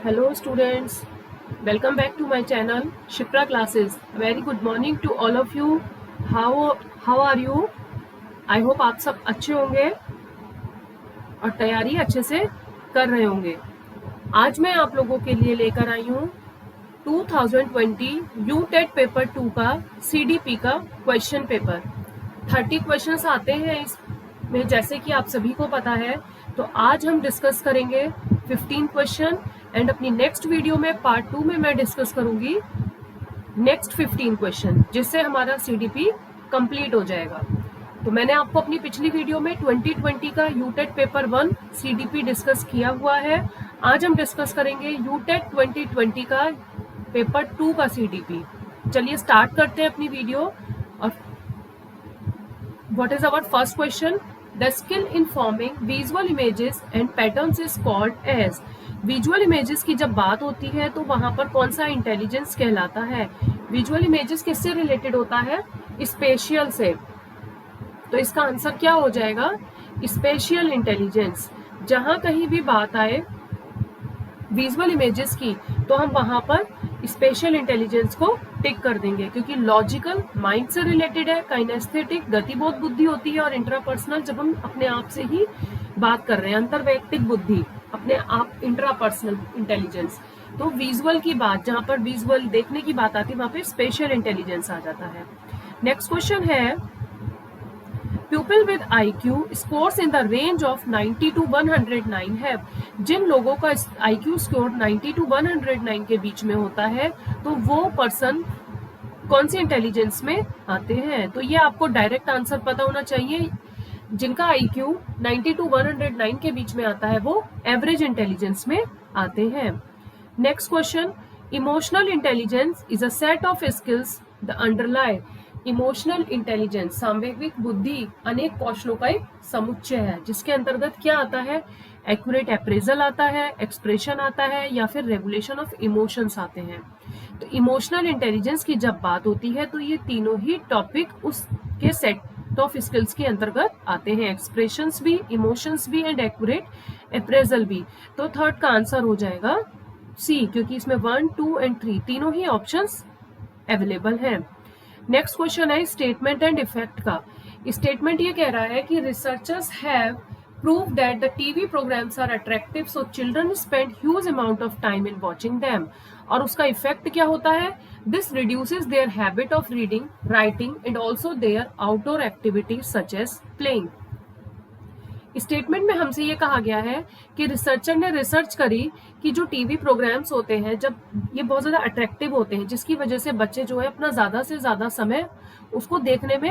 Hello students, welcome back to my channel Shipra Classes. Very good morning to all of you. How are you? I hope आप सब अच्छे होंगे और तैयारी अच्छे से कर रहे होंगे। आज मैं आप लोगों के लिए लेकर आई हूँ 2020 यूटेट पेपर 2 का CDP का क्वेश्चन पेपर। 30 क्वेश्चंस आते हैं इसमें, जैसे कि आप सभी को पता है। तो आज हम डिस्कस करेंगे 15 क्वेश्चन एंड अपनी नेक्स्ट वीडियो में पार्ट 2 में मैं डिस्कस करूंगी नेक्स्ट 15 क्वेश्चन, जिससे हमारा CDP कंप्लीट हो जाएगा। तो मैंने आपको अपनी पिछली वीडियो में 2020 का यूटेट पेपर 1 CDP डिस्कस किया हुआ है। आज हम डिस्कस करेंगे यूटेट 2020 का पेपर 2 का CDP। चलिए स्टार्ट करते हैं अपनी वीडियो। और what is our first question? The skill in forming visual images and patterns is called as. Visual images की जब बात होती है तो वहां पर कौन सा इंटेलिजेंस कहलाता है? विजुअल इमेजेस किससे रिलेटेड होता है? स्पेशियल से। तो इसका आंसर क्या हो जाएगा? Spatial intelligence. जहां कहीं भी बात आए विजुअल इमेजेस की तो हम वहां पर स्पेशल इंटेलिजेंस को टिक कर देंगे, क्योंकि लॉजिकल माइंड से रिलेटेड है, काइनेस्थेटिक गतिबोध बुद्धि होती है, और इंट्रापर्सनल जब हम अपने आप से ही बात कर रहे हैं, अंतर्वैयक्तिक बुद्धि, अपने आप इंट्रापर्सनल इंटेलिजेंस। तो विजुअल की बात, जहां पर विजुअल देखने की बात आती है वहां पे स्पेशल इंटेलिजेंस आ जाता है। नेक्स्ट क्वेश्चन है, Pupil with IQ scores in the range of 90 to 109 है। जिन लोगों का IQ स्कोर 90 to 109 के बीच में होता है तो वो पर्सन कौन सी इंटेलिजेंस में आते हैं? तो ये आपको डायरेक्ट आंसर पता होना चाहिए। जिनका IQ 90 to 109 के बीच में आता है वो एवरेज इंटेलिजेंस में आते हैं। Next question, emotional intelligence is a set of skills the underlie. Emotional intelligence, सांवेगिक बुद्धि, अनेक कौशलों का एक समुच्चय है, जिसके अंतर्गत क्या आता है? एक्यूरेट अप्रेजल आता है, एक्सप्रेशन आता है, या फिर रेगुलेशन ऑफ इमोशंस आते हैं। तो इमोशनल इंटेलिजेंस की जब बात होती है तो ये तीनों ही टॉपिक उसके सेट ऑफ स्किल्स के अंतर्गत आते हैं, एक्सप्रेशंस भी, इमोशंस भी एंड एक्यूरेट अप्रेजल भी। तो थर्ड का आंसर हो जाएगा सी, क्योंकि इसमें 1, 2 एंड 3 तीनों ही ऑप्शंस अवेलेबल हैं। नेक्स्ट क्वेश्चन है स्टेटमेंट एंड इफेक्ट का। स्टेटमेंट ये कह रहा है कि researchers have prove that the TV programs are attractive so children spend huge amount of time in watching them. और उसका इफेक्ट क्या होता है? This reduces their habit of reading, writing and also their outdoor activities such as playing. Statement में हमसे ये कहा गया है कि रिसर्चर ने रिसर्च करी कि जो टीवी प्रोग्राम्स होते हैं जब ये बहुत ज्यादा अट्रैक्टिव होते हैं, जिसकी वजह से बच्चे जो है अपना ज्यादा से ज्यादा समय उसको देखने में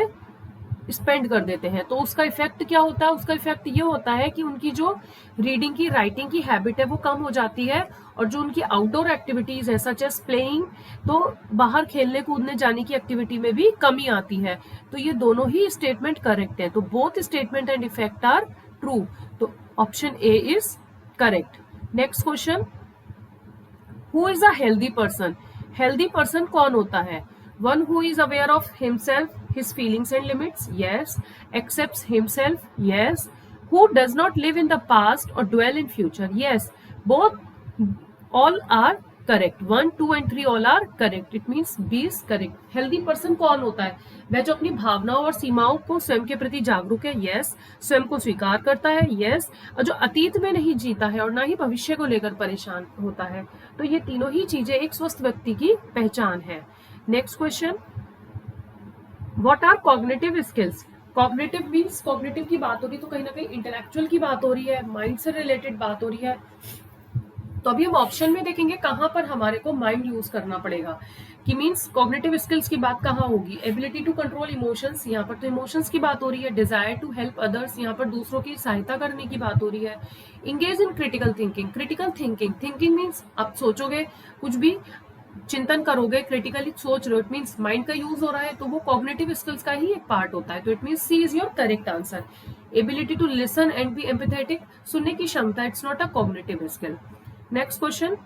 स्पेंड कर देते हैं। तो उसका इफेक्ट क्या होता है? उसका इफेक्ट ये होता है कि उनकी जो रीडिंग की, राइटिंग की हैबिट है वो कम हो जाती है, और जो उनकी आउटडोर एक्टिविटीज है सच एज प्लेइंग, तो बाहर खेलने कूदने जाने की एक्टिविटी में भी कमी आती है। तो ये दोनों ही स्टेटमेंट करेक्ट है। तो both statement and effect are true. तो option A is correct. Next question, who is a healthy person? Healthy person कौन होता है? One who is aware of himself, his feelings and limits, yes. Accepts himself, yes. Who does not live in the past or dwell in future, yes. Both, all are correct. 1, 2 and 3 all are correct. It means B is correct. Healthy person कौन होता है? वह जो अपनी भावनाओं और सीमाओं को स्वयं के प्रति जागरूक है, yes. स्वयं को स्वीकार करता है, yes. और जो अतीत में नहीं जीता है और ना ही भविष्य को लेकर परेशान होता है। तो ये तीनों ही चीजें एक स्वस्थ व्यक्ति की पहचान है। Next question, What are cognitive skills? Cognitive means cognitive की बात हो रही तो कहीं ना कहीं इंटेलेक्चुअल की बात हो रही है, माइंड से रिलेटेड बात हो रही है। तो अभी हम ऑप्शन में देखेंगे कहां पर हमारे को माइंड यूज करना पड़ेगा, कि मींस कॉग्निटिव स्किल्स की बात कहां होगी? एबिलिटी टू कंट्रोल इमोशंस, यहाँ पर तो इमोशंस की बात हो रही है। डिजायर टू हेल्प अदर्स, यहाँ पर दूसरों की सहायता करने की बात हो रही है। Engage in critical thinking, critical thinking, thinking means आप सोचोगे, कुछ भी चिंतन करोगे, क्रिटिकली सोच रहे हो, इट मीन्स माइंड का यूज हो रहा है, तो वो कॉग्निटिव स्किल्स का ही एक पार्ट होता है। तो it means C is your correct answer. Ability to listen and be empathetic, सुनने की क्षमता, it's not a cognitive skill. Next question,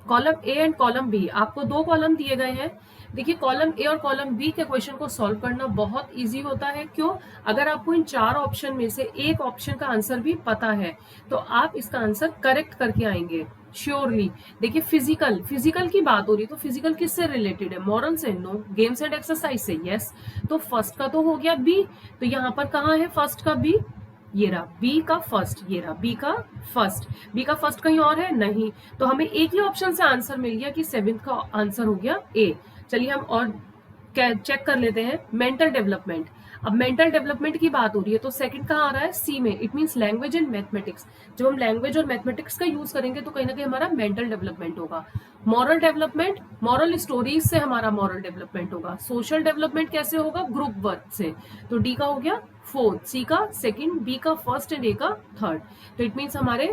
column A and column B, आपको दो कॉलम दिए गए हैं। देखिए कॉलम ए और कॉलम बी के क्वेश्चन को सॉल्व करना बहुत इजी होता है। क्यों? अगर आपको इन चार ऑप्शन में से एक ऑप्शन का आंसर भी पता है तो आप इसका आंसर करेक्ट करके आएंगे श्योरली। देखिए फिजिकल की बात हो रही है, तो फिजिकल किससे रिलेटेड है? मॉरल से? नो। गेम्स एंड एक्सरसाइज से? यस। तो फर्स्ट का तो हो गया बी, तो यहाँ पर कहाँ है फर्स्ट का बी? ये रहा बी का फर्स्ट, ये रहा बी का फर्स्ट। बी का फर्स्ट कहीं और है? नहीं। तो हमें एक ही ऑप्शन से आंसर मिल गया कि सेवेंथ का आंसर हो गया ए। चलिए हम और चेक कर लेते हैं मेंटल डेवलपमेंट। अब मेंटल डेवलपमेंट की बात हो रही है तो सेकंड कहाँ आ रहा है? सी में। It means language and mathematics. जब हम लैंग्वेज और मैथमेटिक्स का यूज करेंगे तो कहीं ना कहीं हमारा मेंटल डेवलपमेंट होगा। मॉरल डेवलपमेंट, मॉरल स्टोरीज से हमारा मॉरल डेवलपमेंट होगा। सोशल डेवलपमेंट कैसे होगा? ग्रुप वर्क से। तो डी का हो गया फोर्थ, सी का सेकंड, बी का फर्स्ट एंड ए का थर्ड। तो इट मींस हमारे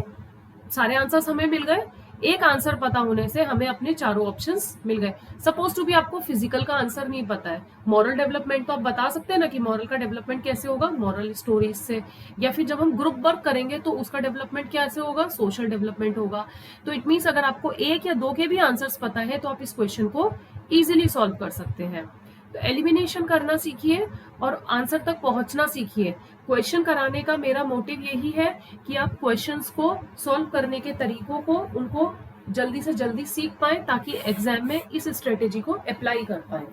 सारे आंसर्स हमें मिल गए। एक आंसर पता होने से हमें अपने चारों ऑप्शंस मिल गए। सपोज टू भी आपको फिजिकल का आंसर नहीं पता है, मॉरल डेवलपमेंट तो आप बता सकते हैं ना कि मॉरल का डेवलपमेंट कैसे होगा? मॉरल स्टोरीज से। या फिर जब हम ग्रुप वर्क करेंगे तो उसका डेवलपमेंट कैसे होगा? सोशल डेवलपमेंट होगा। तो इट मीन्स अगर आपको एक या दो के भी आंसर्स पता है तो आप इस क्वेश्चन को इजिली सॉल्व कर सकते हैं। तो एलिमिनेशन करना सीखिए और आंसर तक पहुंचना सीखिए। क्वेश्चन कराने का मेरा मोटिव यही है कि आप क्वेश्चंस को सॉल्व करने के तरीकों को उनको जल्दी से जल्दी सीख पाए ताकि एग्जाम में इस स्ट्रेटेजी को अप्लाई कर पाए।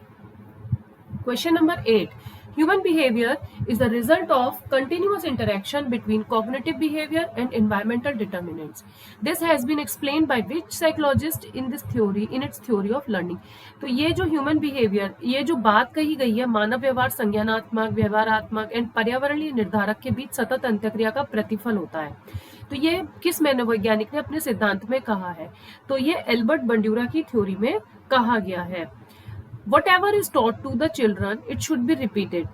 Question number 8. Human behavior is the result of continuous interaction between cognitive behavior and environmental determinants. This has been explained by which psychologist in this theory, in its theory of learning. तो ये जो human behaviour, ये जो बात कही गई है, मानव व्यवहार संज्ञानात्मक, व्यवहारात्मक एंड पर्यावरणीय निर्धारक के बीच सतत अंतःक्रिया का प्रतिफल होता है। तो ये किस मनोवैज्ञानिक ने अपने सिद्धांत में कहा है? तो ये एल्बर्ट बंड्यूरा की थ्योरी में कहा गया है। Whatever is taught to the children, it should be repeated.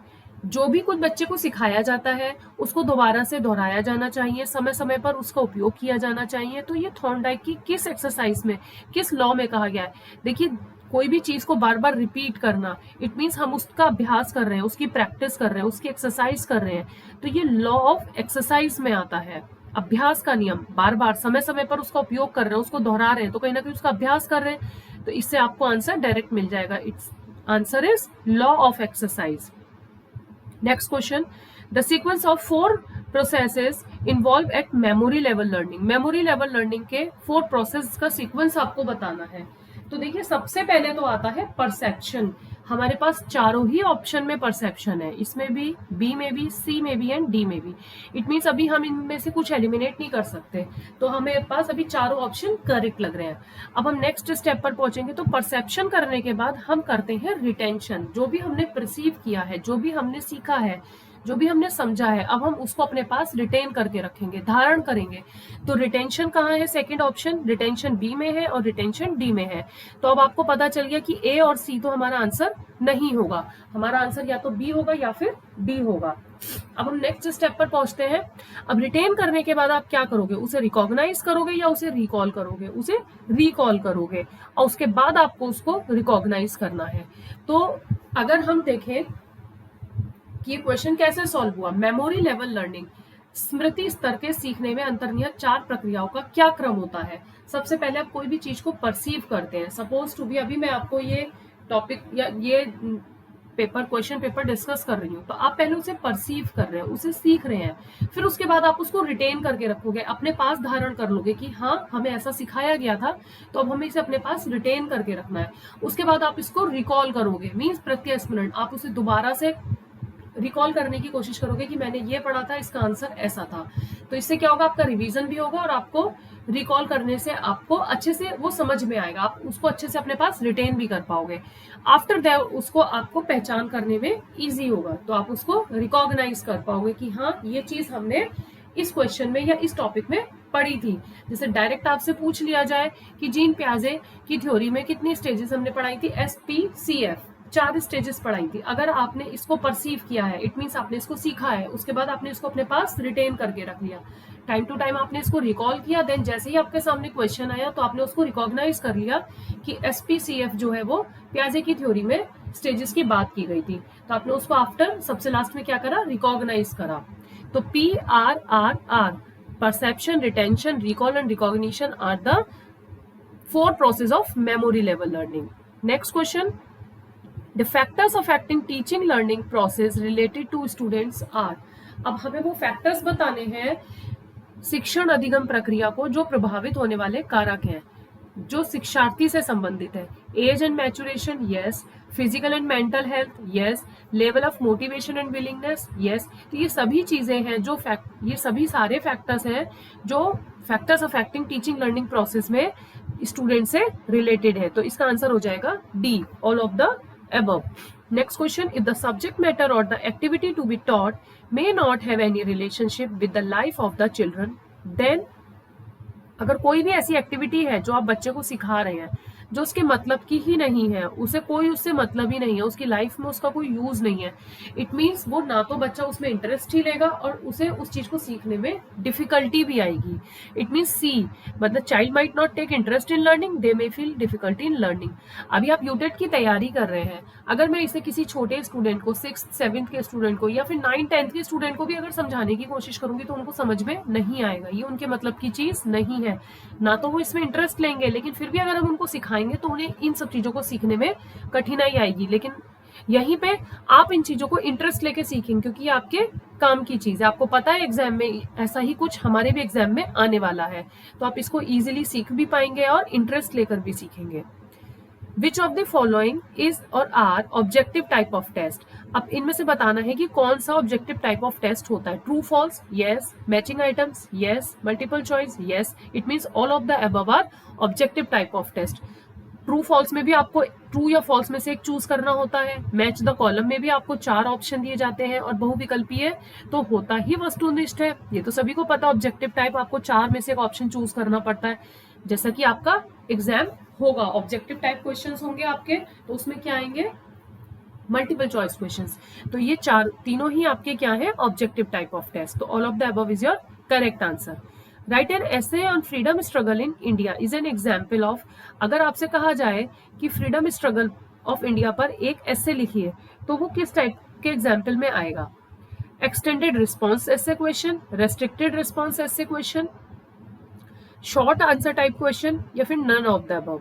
जो भी कुछ बच्चे को सिखाया जाता है उसको दोबारा से दोहराया जाना चाहिए, समय समय पर उसका उपयोग किया जाना चाहिए। तो ये थॉर्नडाइक की किस एक्सरसाइज में, किस लॉ में कहा गया है? देखिए कोई भी चीज को बार बार रिपीट करना, इट मीन्स हम उसका अभ्यास कर रहे हैं, उसकी प्रैक्टिस कर रहे हैं, उसकी एक्सरसाइज कर रहे हैं। तो ये लॉ ऑफ एक्सरसाइज में आता है, अभ्यास का नियम। बार बार समय समय पर उसका उपयोग कर रहे हैं, उसको दोहरा रहे हैं, तो कहीं ना कहीं उसका अभ्यास कर रहे हैं। तो इससे आपको आंसर डायरेक्ट मिल जाएगा। It's answer is law of exercise. Next question, the sequence of 4 processes involve at memory level learning. Memory level learning के 4 प्रोसेस का सीक्वेंस आपको बताना है। तो देखिए सबसे पहले तो आता है परसेप्शन। हमारे पास चारों ही ऑप्शन में परसेप्शन है, इसमें भी, बी में भी, सी में भी एंड डी में भी। इट मीन्स अभी हम इनमें से कुछ एलिमिनेट नहीं कर सकते, तो हमें पास अभी चारों ऑप्शन करेक्ट लग रहे हैं। अब हम नेक्स्ट स्टेप पर पहुंचेंगे। तो परसेप्शन करने के बाद हम करते हैं रिटेंशन। जो भी हमने परसीव किया है, जो भी हमने सीखा है, जो भी हमने समझा है, अब हम उसको अपने पास रिटेन करके रखेंगे, धारण करेंगे। तो रिटेंशन कहाँ है? सेकंड ऑप्शन रिटेंशन बी में है और रिटेंशन डी में है। तो अब आपको पता चल गया कि ए और सी तो हमारा आंसर नहीं होगा, हमारा आंसर या तो बी होगा या फिर डी होगा। अब हम नेक्स्ट स्टेप पर पहुंचते हैं। अब रिटेन करने के बाद आप क्या करोगे? उसे रिकॉग्नाइज करोगे या उसे रिकॉल करोगे? उसे रिकॉल करोगे और उसके बाद आपको उसको रिकॉग्नाइज करना है। तो अगर हम देखें कि ये क्वेश्चन कैसे सॉल्व हुआ, मेमोरी लेवल लर्निंग, स्मृति स्तर के सीखने में अंतर्निहित 4 प्रक्रियाओं का क्या क्रम होता है? सबसे पहले आप कोई भी चीज को परसीव करते हैं। सपोज टू भी अभी मैं आपको ये टॉपिक या ये क्वेश्चन पेपर डिस्कस कर रही हूँ, तो आप पहले उसे परसीव कर रहे हैं, उसे सीख रहे हैं, फिर उसके बाद आप उसको रिटेन करके रखोगे, अपने पास धारण कर लोगे कि हाँ हमें ऐसा सिखाया गया था, तो अब हमें इसे अपने पास रिटेन करके रखना है। उसके बाद आप इसको रिकॉल करोगे, मीन्स प्रत्यस्मरण, आप उसे दोबारा से रिकॉल करने की कोशिश करोगे कि मैंने ये पढ़ा था, इसका आंसर ऐसा था। तो इससे क्या होगा? आपका रिवीजन भी होगा और आपको रिकॉल करने से आपको अच्छे से वो समझ में आएगा, आप उसको अच्छे से अपने पास रिटेन भी कर पाओगे। आफ्टर दैट उसको आपको पहचान करने में इजी होगा, तो आप उसको रिकॉग्नाइज कर पाओगे कि हाँ ये चीज हमने इस क्वेश्चन में या इस टॉपिक में पढ़ी थी। जैसे डायरेक्ट आपसे पूछ लिया जाए कि जीन पियाजे की थ्योरी में कितनी स्टेजेस हमने पढ़ाई थी? SPCF 4 स्टेजेस पढ़ाई थी। अगर आपने इसको परसीव किया है, इट मीन्स आपने इसको सीखा है, उसके बाद आपने इसको अपने पास रिटेन करके रख लिया, टाइम टू टाइम आपने इसको रिकॉल किया, देन जैसे ही आपके सामने क्वेश्चन आया तो आपने उसको रिकॉग्नाइज कर लिया कि SPCF जो है वो पियाजे की थ्योरी में स्टेजेस की बात की गई थी, तो आपने उसको आफ्टर सबसे लास्ट में क्या करा? रिकॉग्नाइज करा। तो PRRR, perception, retention, recall and recognition are the for process of memory level learning. Next question, the factors affecting teaching learning process related to students are. अब हमें वो फैक्टर्स बताने हैं शिक्षण अधिगम प्रक्रिया को जो प्रभावित होने वाले कारक हैं जो शिक्षार्थी से संबंधित है. Age and maturation, yes. Physical and mental health, yes. Level of motivation and willingness, yes. तो ये सभी चीजें हैं जो ये सभी सारे फैक्टर्स हैं जो factors affecting teaching learning process में स्टूडेंट से रिलेटेड है. तो इसका आंसर हो जाएगा D, all of the above. Next question, if the subject matter or the activity to be taught may not have any relationship with the life of the children, then अगर कोई भी ऐसी activity है जो आप बच्चे को सिखा रहे हैं जो उसके मतलब की ही नहीं है, उसे कोई उससे मतलब ही नहीं है, उसकी लाइफ में उसका कोई यूज नहीं है, इट मीन्स वो ना तो बच्चा उसमें इंटरेस्ट ही लेगा और उसे उस चीज को सीखने में डिफिकल्टी भी आएगी. इट मीन्स सी, मतलब child might not take interest in learning, they may feel difficulty in learning. अभी आप यूटेट की तैयारी कर रहे हैं, अगर मैं इसे किसी छोटे स्टूडेंट को, 6th-7th के स्टूडेंट को या फिर 9th-10th के स्टूडेंट को भी अगर समझाने की कोशिश करूंगी तो उनको समझ में नहीं आएगा, ये उनके मतलब की चीज नहीं है, ना तो वो इसमें इंटरेस्ट लेंगे, लेकिन फिर भी अगर हम उनको सिखाएंगे तो उन्हें इन सब चीजों को सीखने में कठिनाई आएगी. लेकिन यहीं पे आप इन चीजों को इंटरेस्ट लेके सीखेंगे क्योंकि ये आपके काम की चीज है. आपको पता है एग्जाम में ऐसा ही कुछ हमारे भी एग्जाम में आने वाला है, तो आप इसको इजीली सीख भी पाएंगे और इंटरेस्ट लेकर भी सीखेंगे. Which of the following is or are objective type of test. अब इनमें से बताना है कि कौन सा ऑब्जेक्टिव टाइप ऑफ टेस्ट होता है. True false, yes. Matching items, yes. Multiple choice, yes. It means all of the above are objective type of test. True false में भी आपको ट्रू या फॉल्स में से एक चूज करना होता है. मैच द कॉलम में भी आपको 4 ऑप्शन दिए जाते हैं और बहुविकल्पीय तो होता ही वस्तुनिष्ठ है. ये तो सभी को पता, ऑब्जेक्टिव टाइप आपको 4 में से एक ऑप्शन चूज करना पड़ता है. जैसा कि आपका एग्जाम होगा, ऑब्जेक्टिव टाइप क्वेश्चंस होंगे आपके, तो उसमें क्या आएंगे, मल्टीपल चॉइस क्वेश्चंस. तो ये तीनों ही आपके क्या है, ऑब्जेक्टिव टाइप ऑफ टेस्ट. तो all of the above is your correct answer. Right an essay on freedom struggle in India is an example of. अगर आपसे कहा जाए कि फ्रीडम स्ट्रगल ऑफ इंडिया पर एक एसे लिखिए तो वो किस टाइप के एग्जाम्पल में आएगा. Extended response essay question, restricted response essay question, short answer type question या फिर नन ऑफ द अबव.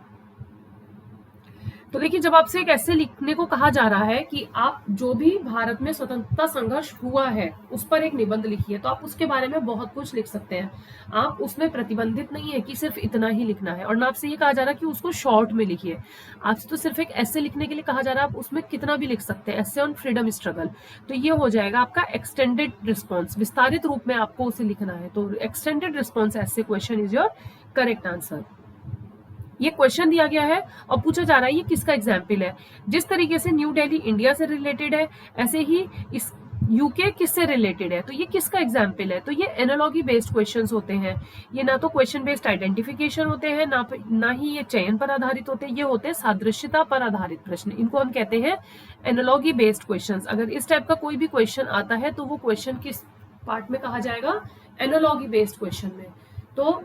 तो देखिए, जब आपसे एक ऐसे लिखने को कहा जा रहा है कि आप जो भी भारत में स्वतंत्रता संघर्ष हुआ है उस पर एक निबंध लिखिए, तो आप उसके बारे में बहुत कुछ लिख सकते हैं. आप उसमें प्रतिबंधित नहीं है कि सिर्फ इतना ही लिखना है, और ना आपसे ये कहा जा रहा है कि उसको शॉर्ट में लिखिए. आपसे तो सिर्फ एक ऐसे लिखने के लिए कहा जा रहा है, आप उसमें कितना भी लिख सकते हैं. ऐसे ऑन फ्रीडम स्ट्रगल, तो ये हो जाएगा आपका एक्सटेंडेड रिस्पॉन्स, विस्तारित रूप में आपको उसे लिखना है. तो एक्सटेंडेड रिस्पॉन्स ऐसे question is your correct answer. ये क्वेश्चन दिया गया है और पूछा जा रहा है ये किसका एग्जाम्पल है. जिस तरीके से न्यू दिल्ली इंडिया से रिलेटेड है, ऐसे ही इस यूके किससे रिलेटेड है, तो ये किसका एग्जाम्पल है. तो ये एनालॉगी बेस्ड क्वेश्चंस होते हैं. ये ना तो क्वेश्चन बेस्ड आइडेंटिफिकेशन होते हैं, ना ही ये चयन पर आधारित होते हैं. ये होते हैं सादृश्यता पर आधारित प्रश्न. इनको हम कहते हैं एनालॉगी बेस्ड क्वेश्चंस. अगर इस टाइप का कोई भी क्वेश्चन आता है तो वो क्वेश्चन किस पार्ट में कहा जाएगा, एनालॉगी बेस्ड क्वेश्चन में. तो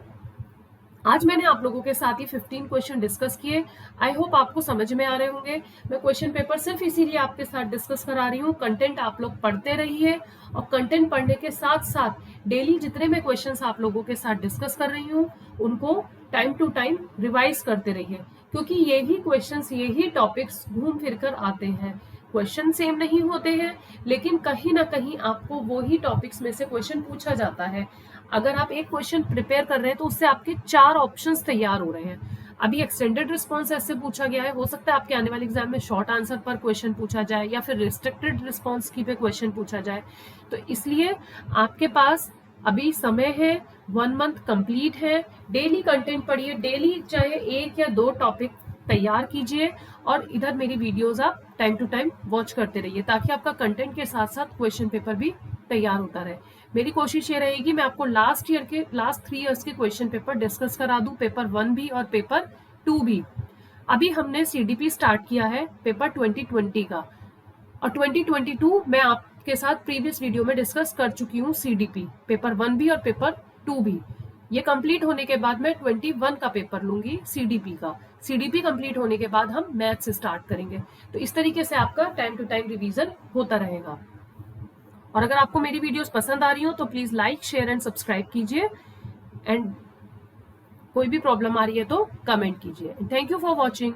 आज मैंने आप लोगों के साथ ही 15 क्वेश्चन डिस्कस किए. आई होप आपको समझ में आ रहे होंगे. मैं क्वेश्चन पेपर सिर्फ इसीलिए आपके साथ डिस्कस करा रही हूँ. कंटेंट आप लोग पढ़ते रहिए और कंटेंट पढ़ने के साथ साथ डेली जितने मैं क्वेश्चंस आप लोगों के साथ डिस्कस कर रही हूँ उनको टाइम टू टाइम रिवाइज करते रहिए, क्योंकि यही क्वेश्चंस, यही टॉपिक्स घूम फिर कर आते हैं. क्वेश्चन सेम नहीं होते हैं, लेकिन कहीं ना कहीं आपको वो ही टॉपिक्स में से क्वेश्चन पूछा जाता है. अगर आप एक क्वेश्चन प्रिपेयर कर रहे हैं तो उससे आपके 4 ऑप्शंस तैयार हो रहे हैं. अभी एक्सटेंडेड रिस्पॉन्स ऐसे पूछा गया है, हो सकता है आपके आने वाले एग्जाम में शॉर्ट आंसर पर क्वेश्चन पूछा जाए या फिर रिस्ट्रिक्टेड रिस्पॉन्स की पे क्वेश्चन पूछा जाए. तो इसलिए आपके पास अभी समय है, 1 मंथ कंप्लीट है. डेली कंटेंट पढ़िए, डेली चाहे 1 या 2 टॉपिक तैयार कीजिए और इधर मेरी वीडियोस आप टाइम टू टाइम वॉच करते रहिए ताकि आपका कंटेंट के साथ साथ क्वेश्चन पेपर भी तैयार होता रहे. मेरी कोशिश ये रहेगी मैं आपको लास्ट 3 इयर्स के क्वेश्चन पेपर डिस्कस करा दूं, पेपर 1 भी और पेपर 2 भी. अभी हमने सीडीपी स्टार्ट किया है पेपर 2020 का, और 2022 मैं आपके साथ प्रीवियस वीडियो में डिस्कस कर चुकी हूँ. सीडीपी पेपर 1 भी और पेपर 2 भी. ये कंप्लीट होने के बाद मैं 21 का पेपर लूंगी सीडीपी का. सीडीपी कंप्लीट होने के बाद हम मैथ से स्टार्ट करेंगे. तो इस तरीके से आपका टाइम टू टाइम रिवीजन होता रहेगा. और अगर आपको मेरी वीडियोस पसंद आ रही हो तो please like, share and subscribe कीजिए. एंड कोई भी प्रॉब्लम आ रही है तो कमेंट कीजिए। Thank you for watching.